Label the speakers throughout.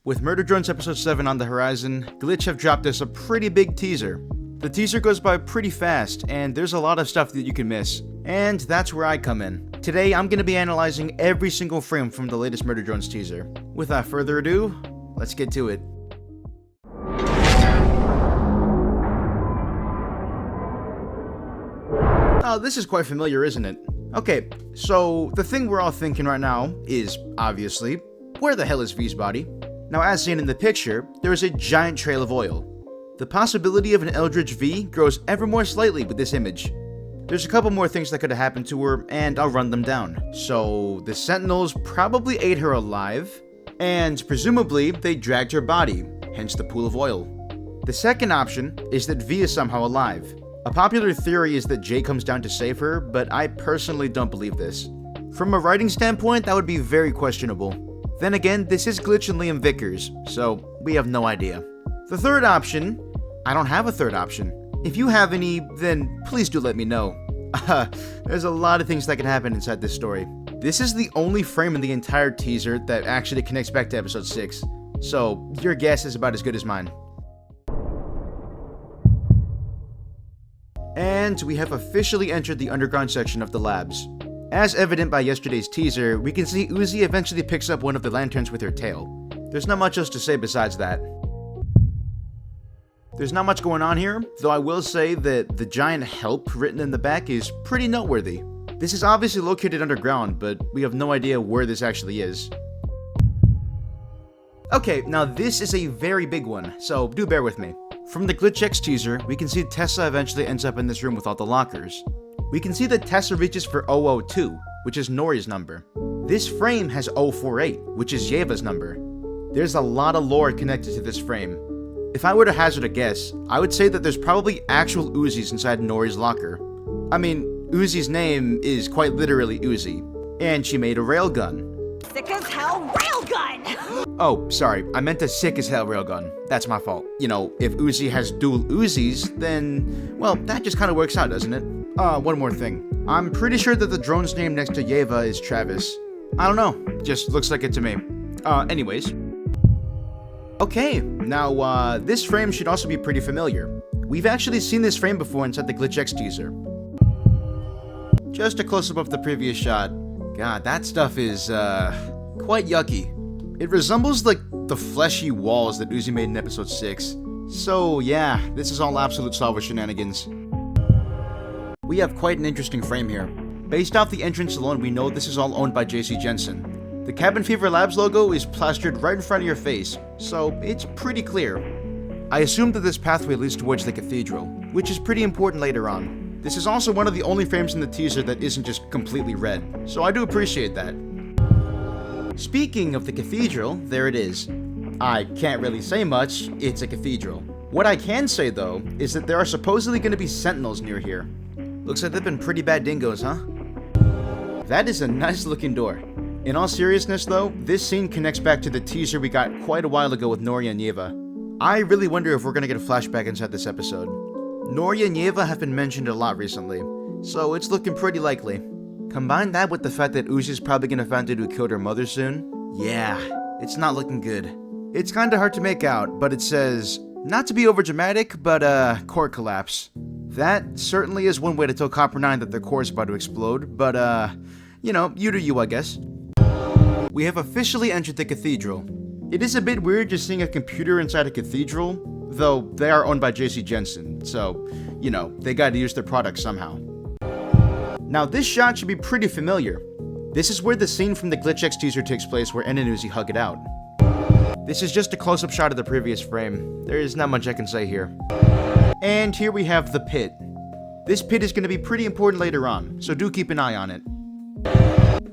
Speaker 1: With Murder Drones Episode 7 on the horizon, Glitch have dropped us a pretty big teaser. The teaser goes by pretty fast, and there's a lot of stuff that you can miss. And that's where I come in. Today, I'm going to be analyzing every single frame from the latest Murder Drones teaser. Without further ado, let's get to it. Oh, this is quite familiar, isn't it? Okay, so the thing we're all thinking right now is, obviously, where the hell is V's body? Now, as seen in the picture, there is a giant trail of oil. The possibility of an Eldritch V grows ever more slightly with this image. There's a couple more things that could have happened to her, and I'll run them down. So, the Sentinels probably ate her alive, and presumably they dragged her body, hence the pool of oil. The second option is that V is somehow alive. A popular theory is that Jay comes down to save her, but I personally don't believe this. From a writing standpoint, that would be very questionable. Then again, this is Glitch and Liam Vickers, so we have no idea. The third option, I don't have a third option. If you have any, then please do let me know. There's a lot of things that can happen inside this story. This is the only frame in the entire teaser that actually connects back to episode 6, so your guess is about as good as mine. And we have officially entered the underground section of the labs. As evident by yesterday's teaser, we can see Uzi eventually picks up one of the lanterns with her tail. There's not much else to say besides that. There's not much going on here, though I will say that the giant help written in the back is pretty noteworthy. This is obviously located underground, but we have no idea where this actually is. Okay, now this is a very big one, so do bear with me. From the Glitch X teaser, we can see Tessa eventually ends up in this room with all the lockers. We can see that Tessa reaches for 002, which is Nori's number. This frame has 048, which is Yeva's number. There's a lot of lore connected to this frame. If I were to hazard a guess, I would say that there's probably actual Uzis inside Nori's locker. I mean, Uzi's name is quite literally Uzi, and she made a railgun.
Speaker 2: Sick as hell railgun!
Speaker 1: Oh, sorry, I meant a sick as hell railgun. That's my fault. You know, if Uzi has dual Uzis, then, well, that just kind of works out, doesn't it? One more thing. I'm pretty sure that the drone's name next to Yeva is Travis. I don't know, just looks like it to me. Anyways. Okay, now, this frame should also be pretty familiar. We've actually seen this frame before inside the Glitch X teaser. Just a close-up of the previous shot. God, that stuff is, quite yucky. It resembles, like, the fleshy walls that Uzi made in episode 6. So, yeah, this is all absolute Salvage shenanigans. We have quite an interesting frame here. Based off the entrance alone, we know this is all owned by JC Jensen. The Cabin Fever Labs logo is plastered right in front of your face, so it's pretty clear. I assume that this pathway leads towards the Cathedral, which is pretty important later on. This is also one of the only frames in the teaser that isn't just completely red, so I do appreciate that. Speaking of the Cathedral, there it is. I can't really say much, it's a cathedral. What I can say though, is that there are supposedly going to be sentinels near here. Looks like they've been pretty bad dingoes, huh? That is a nice looking door. In all seriousness though, this scene connects back to the teaser we got quite a while ago with Nori and Yeva. I really wonder if we're gonna get a flashback inside this episode. Nori and Yeva have been mentioned a lot recently, so it's looking pretty likely. Combine that with the fact that Uzi's probably gonna find out who killed her mother soon. Yeah, it's not looking good. It's kinda hard to make out, but it says, not to be overdramatic, but core collapse. That certainly is one way to tell Copper 9 that their core is about to explode, but you know, you do you, I guess. We have officially entered the Cathedral. It is a bit weird just seeing a computer inside a cathedral, though they are owned by JC Jensen, so, you know, they gotta use their product somehow. Now this shot should be pretty familiar. This is where the scene from the Glitch X teaser takes place where En and Uzi hug it out. This is just a close-up shot of the previous frame. There is not much I can say here. And here we have the pit. This pit is going to be pretty important later on, so do keep an eye on it.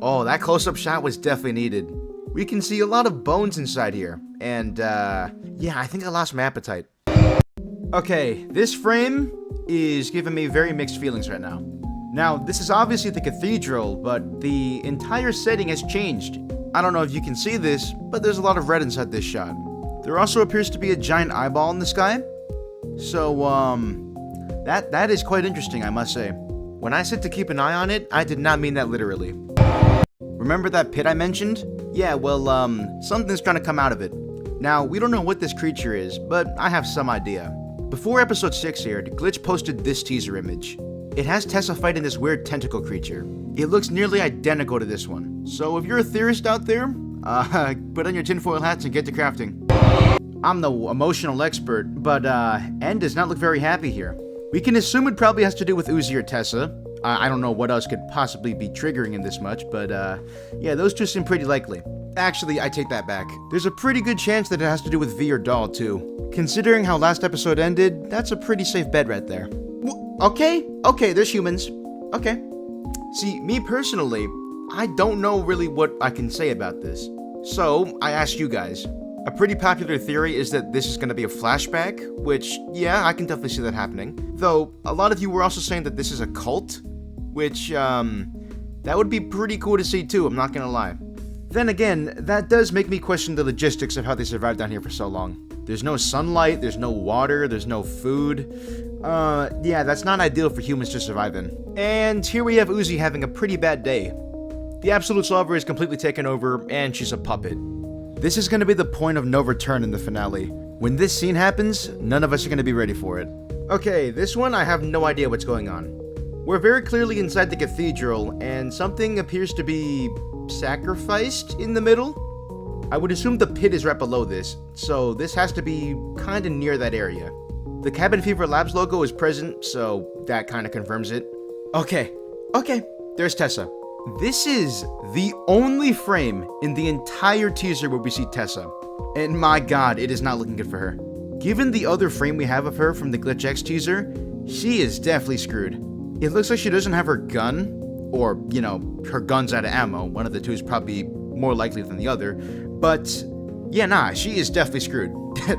Speaker 1: Oh, that close-up shot was definitely needed. We can see a lot of bones inside here, and yeah, I think I lost my appetite. Okay, this frame is giving me very mixed feelings right now. Now, this is obviously the cathedral, but the entire setting has changed. I don't know if you can see this, but there's a lot of red inside this shot. There also appears to be a giant eyeball in the sky. So, that is quite interesting, I must say. When I said to keep an eye on it, I did not mean that literally. Remember that pit I mentioned? Yeah, well, something's trying to come out of it. Now, we don't know what this creature is, but I have some idea. Before episode 6 aired, Glitch posted this teaser image. It has Tessa fighting this weird tentacle creature. It looks nearly identical to this one. So if you're a theorist out there, put on your tinfoil hats and get to crafting. I'm no emotional expert, but N does not look very happy here. We can assume it probably has to do with Uzi or Tessa. I don't know what else could possibly be triggering in this much, but yeah, those two seem pretty likely. Actually, I take that back. There's a pretty good chance that it has to do with V or Doll too. Considering how last episode ended, that's a pretty safe bet right there. Okay, there's humans. Okay. See, me personally, I don't know really what I can say about this. So, I asked you guys. A pretty popular theory is that this is going to be a flashback, which, yeah, I can definitely see that happening. Though, a lot of you were also saying that this is a cult, which, that would be pretty cool to see too, I'm not gonna lie. Then again, that does make me question the logistics of how they survived down here for so long. There's no sunlight, there's no water, there's no food. Yeah, that's not ideal for humans to survive in. And here we have Uzi having a pretty bad day. The Absolute Solver is completely taken over, and she's a puppet. This is gonna be the point of no return in the finale. When this scene happens, none of us are gonna be ready for it. Okay, this one I have no idea what's going on. We're very clearly inside the cathedral, and something appears to be sacrificed in the middle? I would assume the pit is right below this, so this has to be kinda near that area. The Cabin Fever Labs logo is present, so that kinda confirms it. Okay, there's Tessa. This is the only frame in the entire teaser where we see Tessa. And my god, it is not looking good for her. Given the other frame we have of her from the Glitch X teaser, she is definitely screwed. It looks like she doesn't have her gun, or, you know, her gun's out of ammo. One of the two is probably more likely than the other. But, yeah, nah, she is definitely screwed.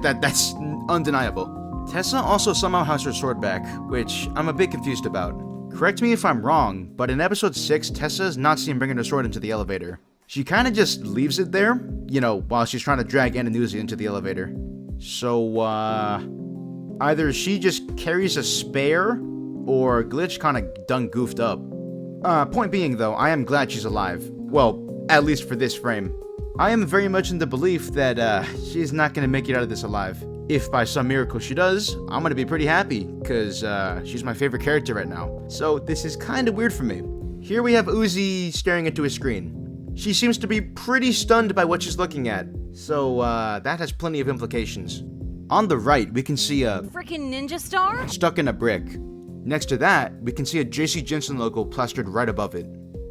Speaker 1: That's undeniable. Tessa also somehow has her sword back, which I'm a bit confused about. Correct me if I'm wrong, but in episode 6, Tessa is not seen bringing her sword into the elevator. She kinda just leaves it there, you know, while she's trying to drag Ann and Uzi into the elevator. So, either she just carries a spare, or Glitch kinda done goofed up. Point being though, I am glad she's alive. Well, at least for this frame. I am very much in the belief that, she's not gonna make it out of this alive. If by some miracle she does, I'm gonna be pretty happy, cause, she's my favorite character right now. So this is kinda weird for me. Here we have Uzi staring into a screen. She seems to be pretty stunned by what she's looking at, so, that has plenty of implications. On the right, we can see a
Speaker 2: Frickin' ninja star?
Speaker 1: stuck in a brick. Next to that, we can see a JC Jensen logo plastered right above it.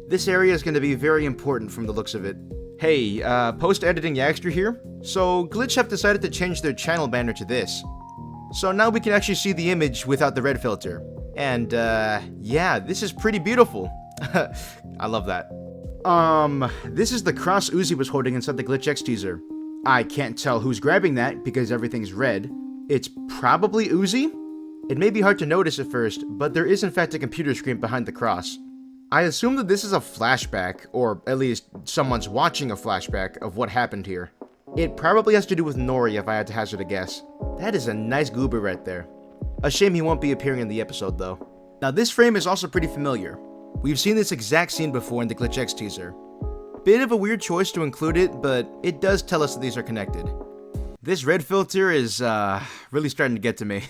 Speaker 1: This area is going to be very important from the looks of it. Hey, post-editing Yaxter here. So, Glitch have decided to change their channel banner to this. So now we can actually see the image without the red filter. And, yeah, this is pretty beautiful. I love that. This is the cross Uzi was holding inside the Glitch X teaser. I can't tell who's grabbing that because everything's red. It's probably Uzi? It may be hard to notice at first, but there is in fact a computer screen behind the cross. I assume that this is a flashback, or at least someone's watching a flashback of what happened here. It probably has to do with Nori if I had to hazard a guess. That is a nice goober right there. A shame he won't be appearing in the episode though. Now this frame is also pretty familiar. We've seen this exact scene before in the Glitch X teaser. Bit of a weird choice to include it, but it does tell us that these are connected. This red filter is really starting to get to me.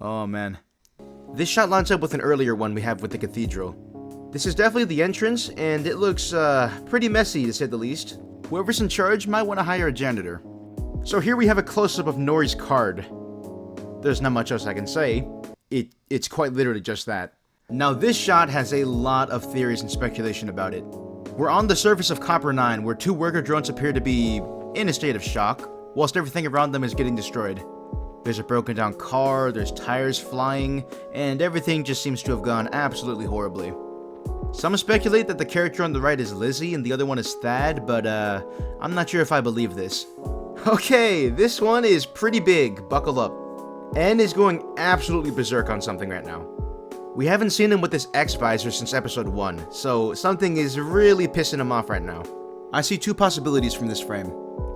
Speaker 1: Oh man. This shot lines up with an earlier one we have with the cathedral. This is definitely the entrance, and it looks pretty messy to say the least. Whoever's in charge might want to hire a janitor. So here we have a close-up of Nori's card. There's not much else I can say. It's quite literally just that. Now this shot has a lot of theories and speculation about it. We're on the surface of Copper 9, where two worker drones appear to be in a state of shock, whilst everything around them is getting destroyed. There's a broken down car, there's tires flying, and everything just seems to have gone absolutely horribly. Some speculate that the character on the right is Lizzie and the other one is Thad, but I'm not sure if I believe this. Okay, this one is pretty big, buckle up. N is going absolutely berserk on something right now. We haven't seen him with this X-Visor since episode 1, so something is really pissing him off right now. I see two possibilities from this frame.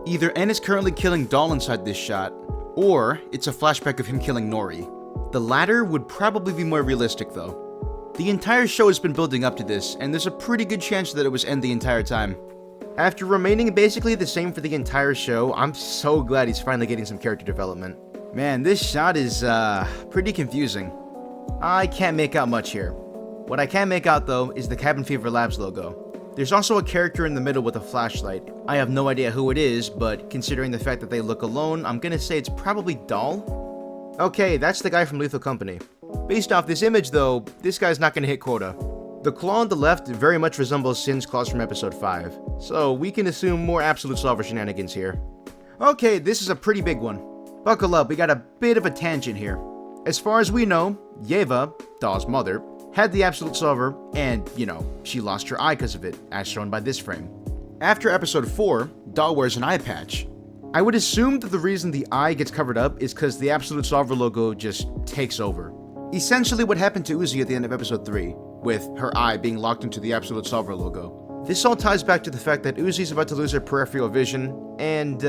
Speaker 1: Either N is currently killing Doll inside this shot, or it's a flashback of him killing Nori. The latter would probably be more realistic though. The entire show has been building up to this, and there's a pretty good chance that it was N the entire time. After remaining basically the same for the entire show, I'm so glad he's finally getting some character development. Man, this shot is, pretty confusing. I can't make out much here. What I can make out, though, is the Cabin Fever Labs logo. There's also a character in the middle with a flashlight. I have no idea who it is, but considering the fact that they look alone, I'm gonna say it's probably Doll? Okay, that's the guy from Lethal Company. Based off this image, though, this guy's not gonna hit quota. The claw on the left very much resembles Sin's claws from episode 5, so we can assume more Absolute Solver shenanigans here. Okay, this is a pretty big one. Buckle up, we got a bit of a tangent here. As far as we know, Yeva, Doll's mother, had the Absolute Solver, and, she lost her eye because of it, as shown by this frame. After episode 4, Doll wears an eye patch. I would assume that the reason the eye gets covered up is because the Absolute Solver logo just takes over. Essentially what happened to Uzi at the end of episode 3, with her eye being locked into the Absolute Solver logo. This all ties back to the fact that Uzi's about to lose her peripheral vision, and,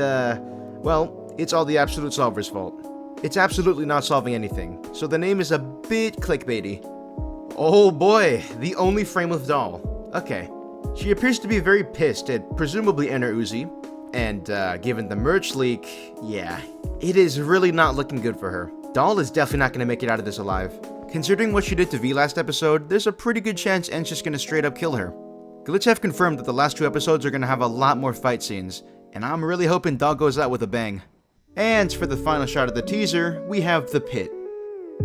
Speaker 1: it's all the Absolute Solver's fault. It's absolutely not solving anything, so the name is a bit clickbaity. Oh boy, the only frame with Doll. Okay. She appears to be very pissed at presumably Enter Uzi, and given the merch leak, yeah, it is really not looking good for her. Doll is definitely not going to make it out of this alive. Considering what she did to V last episode, there's a pretty good chance En's just going to straight up kill her. Glitch have confirmed that the last 2 episodes are going to have a lot more fight scenes, and I'm really hoping Doll goes out with a bang. And for the final shot of the teaser, we have the pit.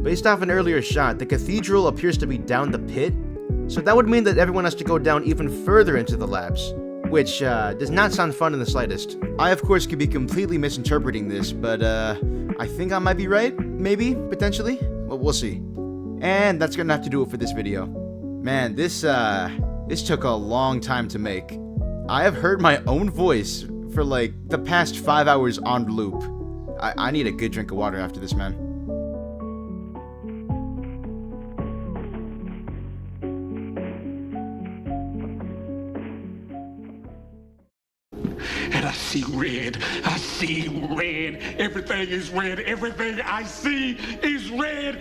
Speaker 1: Based off an earlier shot, the Cathedral appears to be down the pit, so that would mean that everyone has to go down even further into the labs, which does not sound fun in the slightest. I of course could be completely misinterpreting this, but I think I might be right, maybe, potentially, well, we'll see. And that's gonna have to do it for this video. Man, this took a long time to make. I have heard my own voice for like the past 5 hours on loop. I need a good drink of water after this, man.
Speaker 3: And I see red. I see red. Everything is red. Everything I see is red.